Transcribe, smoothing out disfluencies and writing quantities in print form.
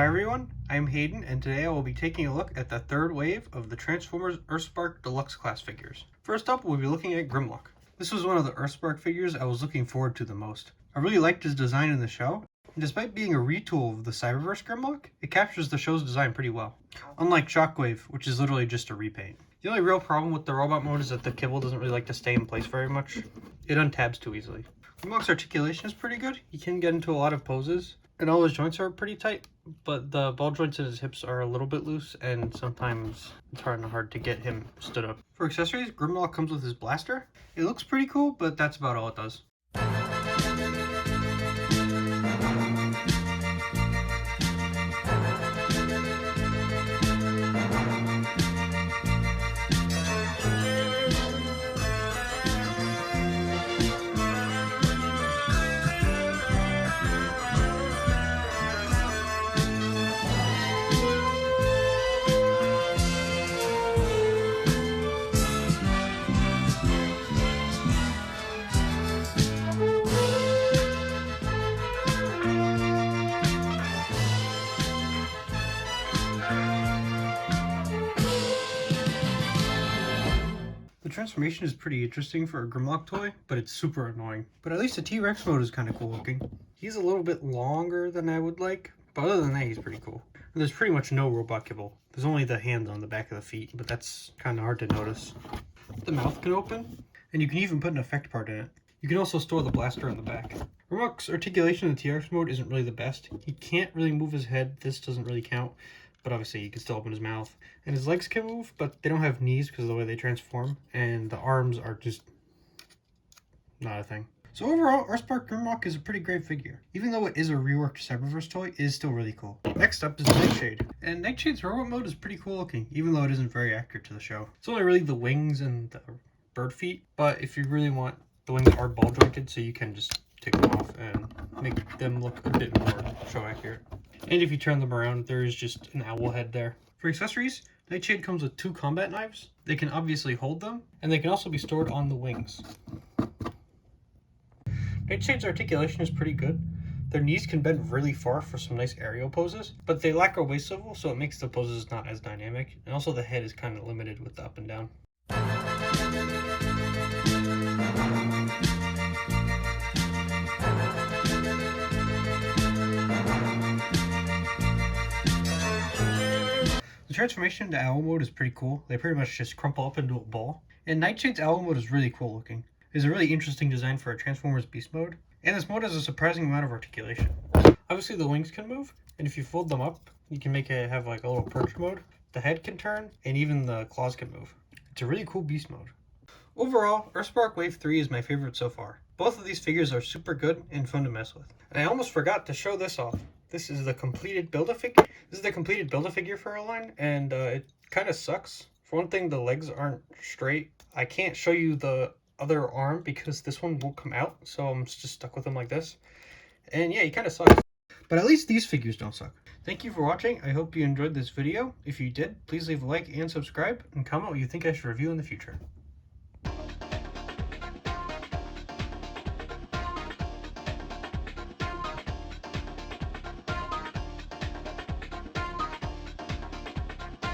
Hi everyone, I'm Hayden, and today I will be taking a look at the third wave of the Transformers Earthspark Deluxe class figures. First up, we'll be looking at Grimlock. This was one of the Earthspark figures I was looking forward to the most. I really liked his design in the show, and despite being a retool of the Cyberverse Grimlock, it captures the show's design pretty well. Unlike Shockwave, which is literally just a repaint. The only real problem with the robot mode is that the kibble doesn't really like to stay in place very much. It untabs too easily. Grimlock's articulation is pretty good. He can get into a lot of poses, and all his joints are pretty tight, but the ball joints in his hips are a little bit loose, and sometimes it's hard to get him stood up. For accessories, Grimlock comes with his blaster. It looks pretty cool, but that's about all it does. The transformation is pretty interesting for a Grimlock toy, but it's super annoying. But at least the T-Rex mode is kind of cool looking. He's a little bit longer than I would like, but other than that, he's pretty cool. And there's pretty much no robot kibble. There's only the hands on the back of the feet, but that's kind of hard to notice. The mouth can open, and you can even put an effect part in it. You can also store the blaster in the back. Grimlock's articulation in the T-Rex mode isn't really the best. He can't really move his head. This doesn't really count. But obviously he can still open his mouth. And his legs can move, but they don't have knees because of the way they transform. And the arms are just not a thing. So overall, Earthspark Grimlock is a pretty great figure. Even though it is a reworked Cyberverse toy, it is still really cool. Next up is Nightshade. And Nightshade's robot mode is pretty cool looking, even though it isn't very accurate to the show. It's only really the wings and the bird feet, but if you really want, the wings are ball jointed, so you can just take them off and make them look a bit more show accurate. And if you turn them around, there is just an owl head there. For accessories, Nightshade comes with 2 combat knives. They can obviously hold them, and they can also be stored on the wings. Nightshade's articulation is pretty good. Their knees can bend really far for some nice aerial poses, but they lack a waist swivel, so it makes the poses not as dynamic. And also the head is kind of limited with the up and down. The transformation into owl mode is pretty cool. They pretty much just crumple up into a ball. And Nightshade's owl mode is really cool looking. It's a really interesting design for a Transformers Beast mode. And this mode has a surprising amount of articulation. Obviously the wings can move, and if you fold them up, you can make it have like a little perch mode. The head can turn, and even the claws can move. It's a really cool Beast mode. Overall, Earthspark Wave 3 is my favorite so far. Both of these figures are super good and fun to mess with. And I almost forgot to show this off. This is the completed Build-A-Figure. This is the completed Build-A-Figure for our line, and it kind of sucks. For one thing, the legs aren't straight. I can't show you the other arm because this one won't come out, so I'm just stuck with them like this. And yeah, he kind of sucks. But at least these figures don't suck. Thank you for watching. I hope you enjoyed this video. If you did, please leave a like and subscribe, and comment what you think I should review in the future.